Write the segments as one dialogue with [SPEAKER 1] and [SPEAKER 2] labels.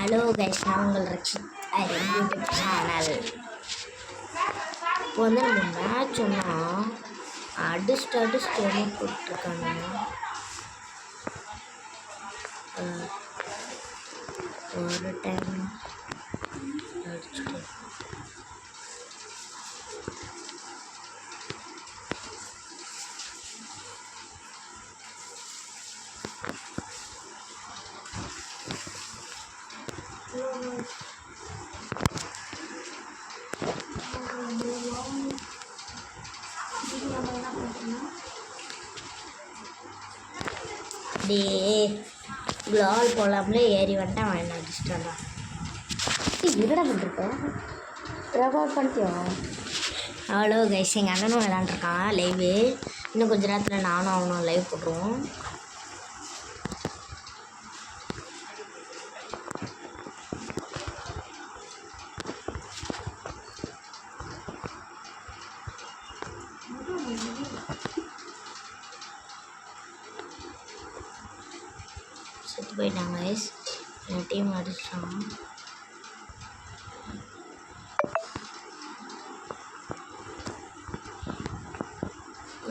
[SPEAKER 1] Hello guys, நான் உங்கள் Rakshit YouTube channel. இப்போ வந்து நம்ம மேட்ச் ஒன்றா அடிச்சுட்டு போட்டிருக்காங்க. ஒரு டைம் அடிச்சுட்டு குளால் போலாம்ல ஏறி வந்துட்டேன். வாங்கி அடிச்சிட்டான்டா. என்னடா பண்ணிருக்கோம், ரெக்கார்ட் பண்ணிட்டியா? அவ்வளோ கைஸ், எங்கள் அண்ணனும் விளாண்டுருக்கான் லைவு. இன்னும் கொஞ்சம் நேரத்தில் நானும் அவனும் லைவ் போட்டுருவோம். செத்து போயிட்டாங்க கைஸ், என் டீம் அடிச்சிட்டாங்க.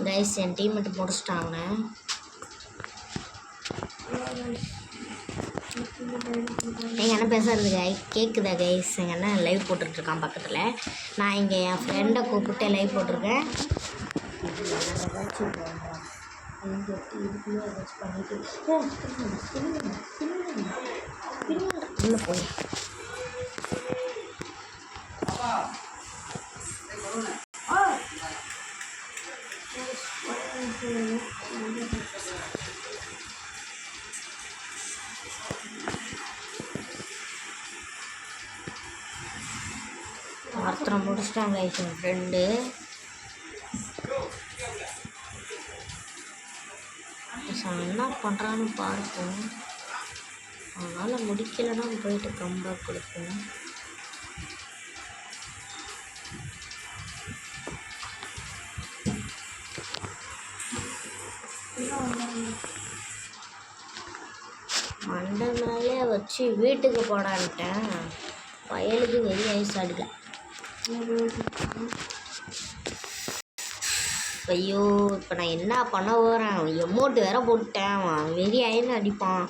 [SPEAKER 1] கைஸ் என் டீம் மட்டும் முடிச்சிட்டாங்க. எங்கள் அண்ணன் பேசுறது கேட்குதா கைஸ்? எங்கள் அண்ணன் லைவ் போட்டுட்ருக்கான் பக்கத்தில். நான் இங்கே என் ஃப்ரெண்டை கூப்பிட்டு லைவ் போட்டிருக்கேன். உள்ள போய் ஒருத்தரை முடிச்சிட்டாங்க என் ஃப்ரெண்டு. என்ன பண்ணுறான்னு பார்ப்போம். அதனால் முடிக்கலைன்னா போயிட்டு கம்பேக் கொடுப்போம். மண்டை மேலே வச்சு வீட்டுக்கு போடான்ட்டேன். வயலுக்கு வெறி ஐஸ் அடுக்க. ஐயோ, இப்போ நான் என்ன பண்ண போகிறேன்? எமௌண்ட்டு வேற போட்டேன். அவன் வெறி ஆயின்னு அடிப்பான்.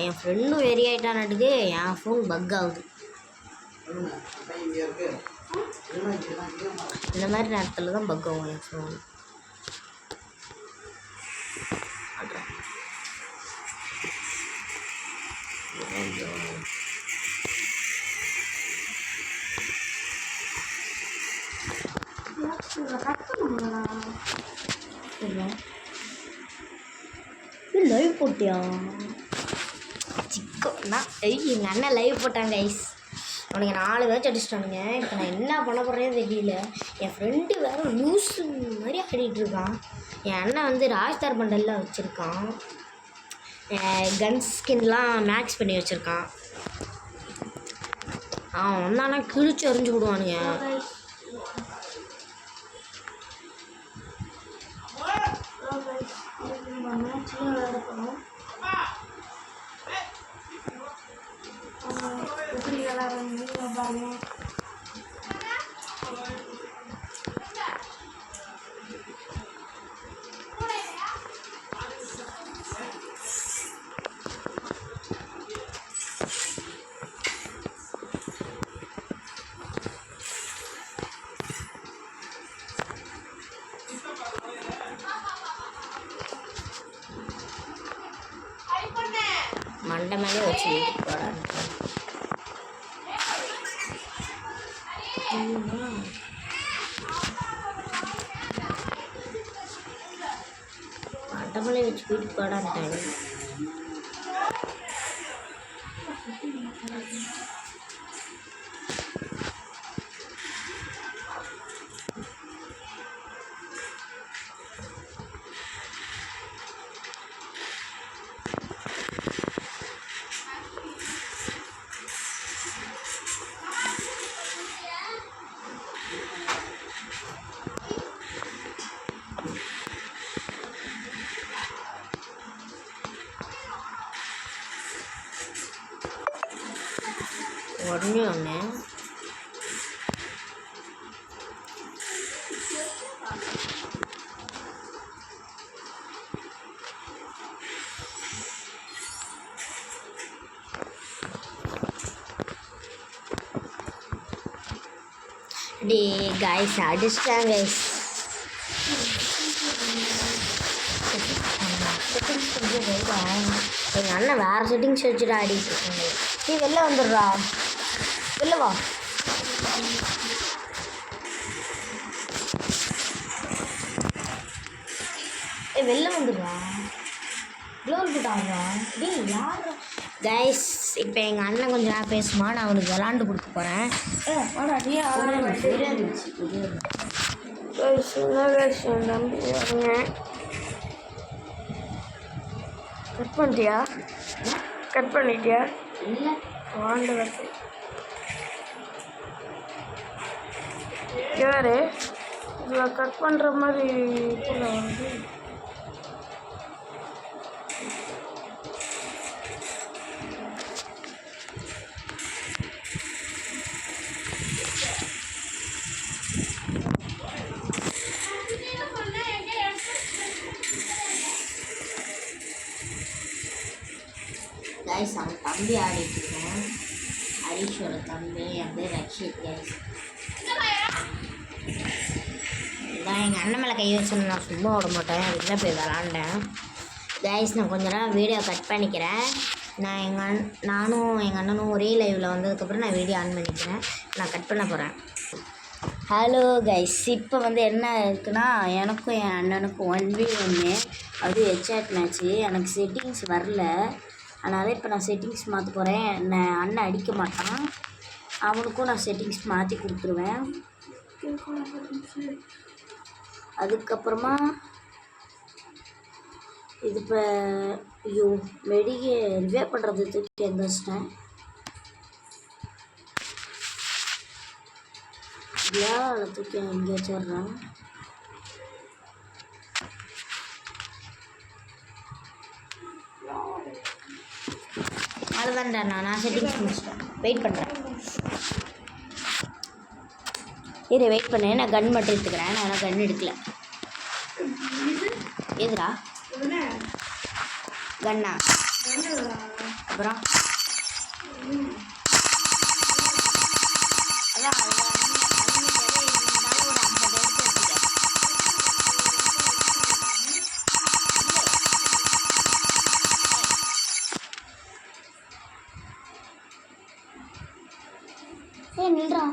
[SPEAKER 1] என் ஃப்ரெண்டும் வெறி ஆகிட்டான்னுட்டுக்கு என் ஃபோன் பக் ஆகுது. இந்த மாதிரி நேரத்தில் தான் பக் ஆகும் என் ஃபோன். லைவ் போட்டியா சிக்கோண்ணா? எங்கள் அண்ணன் லைவ் போட்டாங்க கைஸ். அவனுக்கு 4 மேட்ச் அடிச்சிட்டானுங்க. இப்போ நான் என்ன பண்ண போகிறேன்னு தெரியல. என் ஃப்ரெண்டு வேறு லூஸு மாதிரி ஆடிட்டு இருக்கான். என் அண்ணன் வந்து ராஜ்தார் பண்டல்லாம் வச்சுருக்கான். கன் ஸ்கின்லாம் மேக்ஸ் பண்ணி வச்சுருக்கான். அவன் வந்தானா கிழிச்சு எறிஞ்சு விடுவானுங்க. எப்படி பாருங்க. மண்டை மேலே வச்சு போடான்னு மண்டை மேலே வச்சு வீட்டுக்கு போடான்ட்டாங்க. ஒன்று ஒன்று டே காய்ஸ் அடிச்சிட்டாங்க கைஸ். செட்டிங்ஸ் கொஞ்சம் எங்கள் அண்ணன் வேறு செட்டிங்ஸ் வச்சுட்டு ஆடிட்டு இருக்காங்க. நீ வெளில வந்துடுறா, வெளில வா. வெளில வந்துடுறா, க்ளோல் போட்டாடுறா. டே யார் கைஸ்? இப்போ எங்கள் அண்ணன் கொஞ்சம் நேரம் பேசுமா, நான் அவனுக்கு விளாண்டு கொடுக்க போகிறேன். கட் பண்ணிட்டியா? கட் பண்ணிட்டியா? இல்லை வாண்டு வருது யாரு இதில் கட் பண்ணுற மாதிரி வந்து கைஸ். அவன் தம்பி ஆடிட்டுருக்கேன், ஹரீஷோட தம்பி. என் பேர் ரக்ஷித் கைஸ். இதான் எங்கள் அண்ணன் மேலே கை வச்சுன்னு நான் சும்மா விட மாட்டேன், அதுக்கு தான் போய் விளாண்டேன் கைஸ். நான் கொஞ்ச நேரம் வீடியோ கட் பண்ணிக்கிறேன். நானும் எங்கள் அண்ணனும் ஒரே லைவில் வந்ததுக்கப்புறம் நான் வீடியோ ஆன் பண்ணிக்கிறேன். நான் கட் பண்ண போகிறேன். ஹலோ கைஸ், இப்போ வந்து என்ன இருக்குன்னா, எனக்கும் என் அண்ணனுக்கும் 1v1 அது ஹெட்சாட் மேட்ச்சு. எனக்கு செட்டிங்ஸ் வரல, அதனால் இப்போ நான் செட்டிங்ஸ் மாற்ற போகிறேன். அண்ணன் அடிக்க மாட்டான், அவனுக்கும் நான் செட்டிங்ஸ் மாற்றி கொடுத்துருவேன். அதுக்கப்புறமா இது இப்போ ஐயோ மெடிகை ரிவே பண்ணுறது தூக்கி எங்கே வச்சிட்டேன். அதில் தூக்கி எங்கே வச்சிட்றேன். அவ்வளோதான்டா, நான் செட்டிங்ஸ் முடிச்சிட்டேன். வெயிட் பண்ணுறேன், வெயிட் பண்ணேன். நான் கன் மட்டும் எடுத்துக்கிறேன். நான் கன் எடுக்கல. எதுடா கண்ணா? அப்புறம் அதான் ஒரு 50 எடுத்து வச்சுட்டேன். நில்றா.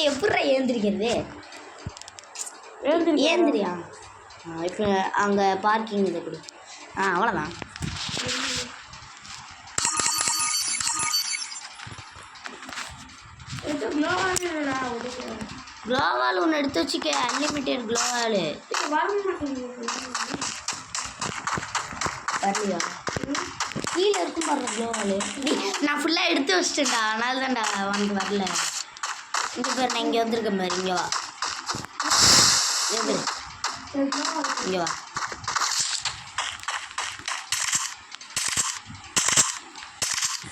[SPEAKER 1] எப்படிடா ஏந்திரிக்கிறது? ஏந்திரியா? இப்போ அங்கே பார்க்கிங் இதை கொடு. அவ்வளோதான். க்ளோவால் ஒன்று எடுத்து வச்சுக்க, அன்லிமிட்டெட் க்ளோவால். வரலையா? கீழே இருக்கும் பாருங்க க்ளோவால். நான் ஃபுல்லாக எடுத்து வச்சிட்டேன்டா, அதனால தான்டா உனக்கு வரல. இங்கே பேர் நான் இங்கே வந்திருக்கேன் பாரு. இங்கே வா, இங்கே வா.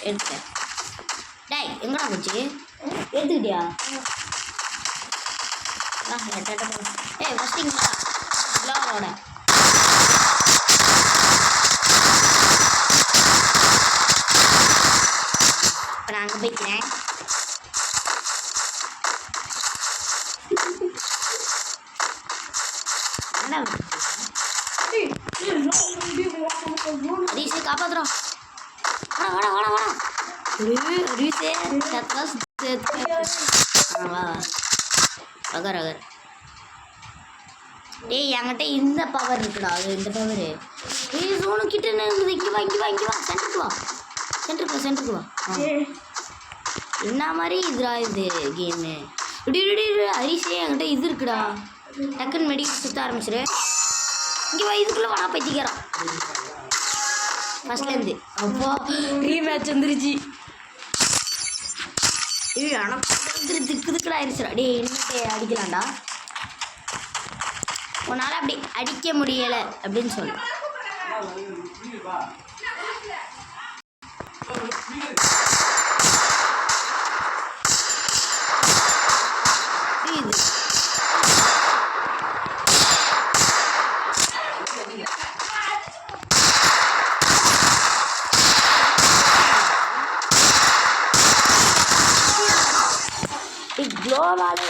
[SPEAKER 1] எடுத்துட்டேன். டேய் எங்கடா போச்சு? எடுத்துக்கிட்டியா? ஃபஸ்ட்டு இங்கே க்ளோவோட இப்போ நான் அங்கே போய்க்கிறேன். ஹரீஷே காப்பாத்துறோம். வாடா வாடா வாடா வாடா. ஹரீஷே வா அகர் அகர். டேய் என்கிட்ட இந்த பவர் இருக்குடா, அது இந்த பவர். ஏய் சோனு கிட்ட இருக்குது. இங்கே வா இங்கே வா இங்கே வா. சென்டருக்கு வா, சென்டருக்கு வா. என்ன மாதிரி இதுடா இது கேமு. ஹரீஷே என்கிட்ட இது இருக்குடா. டக்குன்னு மெடிக்கல் சுற்ற ஆரம்பிச்சிரு. இங்கே வா, இதுக்குள்ளே வாடா பைத்திக்கிறான். ஃபஸ்ட்லேருந்து அப்போ ரீமேட்ச் வந்துருச்சு. ஆனால் திக்குதுக்குள்ள ஆயிடுச்சுடா. டே இன்னிட்டே அடிக்கலாம்டா. உன்னால் அப்படி அடிக்க முடியலை அப்படின்னு சொல்லு. க்ளோவாலே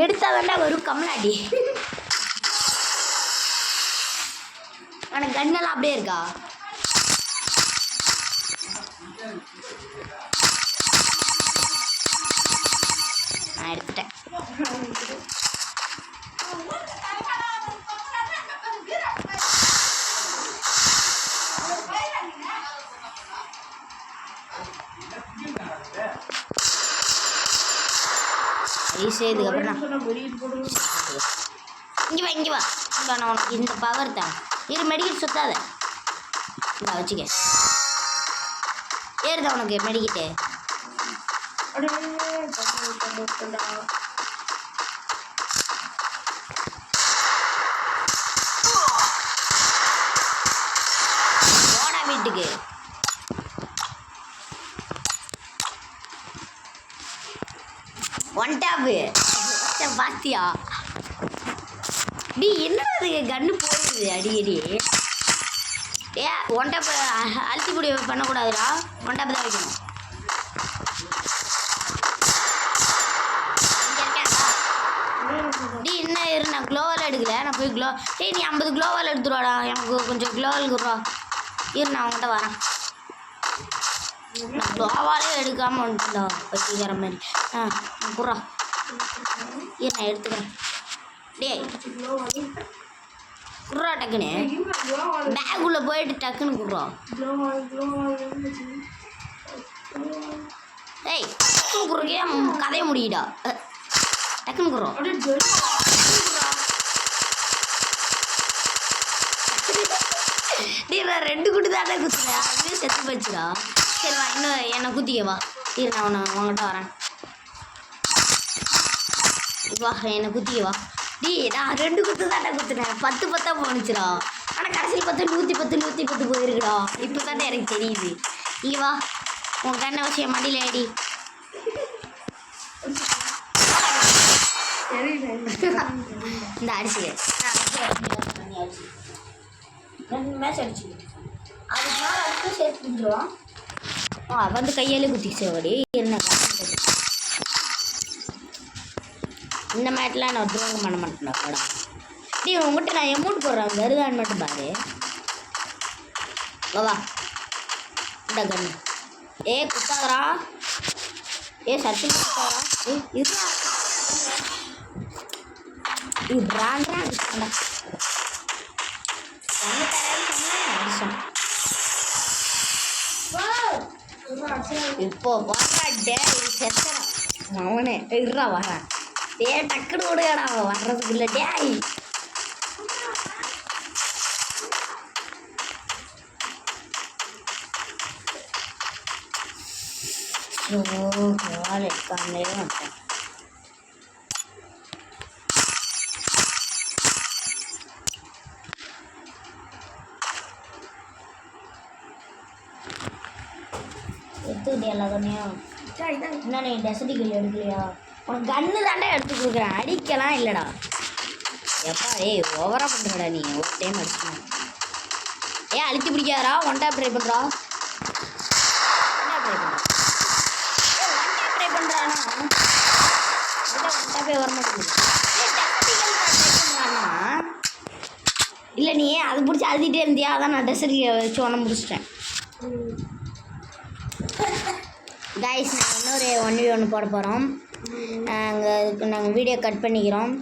[SPEAKER 1] எடுத்தா வேண்டாம் வரும் கமலாடி. ஆனால் கண்ணெல்லாம் அப்படியே இருக்கா? நான் எடுத்துட்டேன். இதுக்கப்புறம் இங்கே வா நான் உனக்கு இந்த பவர் தான். இரு மெடிக்கெட் சுத்தாத, நான் வச்சுக்க. ஏறுதா உனக்கு மெடிக்கெட்டு? போடா வீட்டுக்கு. ஒன் டாப்பு பாத்தியா? டி என்ன அது கன்று போடுது அடிக்கடி. ஒன் டாப் அழுத்தி பொடி பண்ணக்கூடாதுடா, ஒன் டாப் தான் வைக்கணும். டி என்ன இரு, நான் க்ளோவால் எடுக்கல, நான் போய் நீ 50 க்ளோவால் எடுத்துருவாடா, எனக்கு கொஞ்சம் க்ளோவால் கொடுறா. இரு நான் அவங்ககிட்ட வரேன். நான் க்ளோவாலே எடுக்காமல் வந்துட்டா பற்றிக்கிற மாதிரி. குர்றா இரு நான் எடுத்துக்கிறேன். குர்றா டக்குன்னு பேக் உள்ள போயிட்டு டக்குன்னு குர்றா. ஏய் டக்குன்னு குறுக்கே கதைய முடியடா, டக்குன்னு குர்றா. நான் 2 குட்டி தானே குத்துறேன், அதுவே செத்து போச்சுடா. சரி வா, இன்னும் என்னை குத்திக்கவா. இரு நான் உங்கள்கிட்ட வரேன். வா என்னை குத்திக்கவா. நான் 2 குத்து தாண்டா குத்துனேன், 10 போனுச்சுடா. ஆனால் கடைசியில் 110 போயிருக்குடா. இப்போ தானே எனக்கு தெரியுது. இங்கே வா, உன் கண்ணை வச்சு என் மடியில் ஏடி. இந்த அடிச்சு 2 மேட்ச் அடிச்சு அதுக்கு மேலே அடிச்சு சேர்த்து பிடிச்சிடுவான். வந்து கையாலே குத்திச்சு அப்படி என்ன. இந்த மேட்லாம் நான் துரோகம் பண்ண மாட்டேன்டா கடா. உங்கள்கிட்ட நான் எமௌண்ட் போடுறேன், வருதான்னு மட்டும் பாரு. வா இந்த கண்ணு குத்தாதரா, சட்டி குத்தாதரா. இது பிராண்டா அடிச்சாண்டா. இப்போ வர்றே செத்துறான் அவனே. இருறா வரான். டக்குனு விடுகடா அவன் வர்றதுக்குள்ள. டேய் கால் எடுக்காமலே வந்துட்டேன். எடுத்துக்கிட்டியா கண்ணியா? என்ன நீ டெசடிக்கல் எடுக்கலையா? உனக்கு கன்று தாண்டா எடுத்து கொடுக்குறேன், அடிக்கலாம் இல்லைடா. எப்பா ஓவராக பண்ணுறடா நீ. ஒரு டைம் அடிச்சுக்கலாம். அழுத்தி பிடிக்காதரா, ஒன் டாப் ட்ரை பண்ணுறா. ட்ரை பண்ணுறானா ஒன் டாப்பே வர மாட்டேங்குது. இல்லை நீ அது பிடிச்சி அழுதிட்டே இருந்தியா, அதான் நான் டெசடிக்கல் வச்சு ஒன்று முடிச்சிட்டேன். கைஸ் நாங்கள் இன்னொரு 1v1 போட போகிறோம். நாங்கள் வீடியோ கட் பண்ணிக்கிறோம்.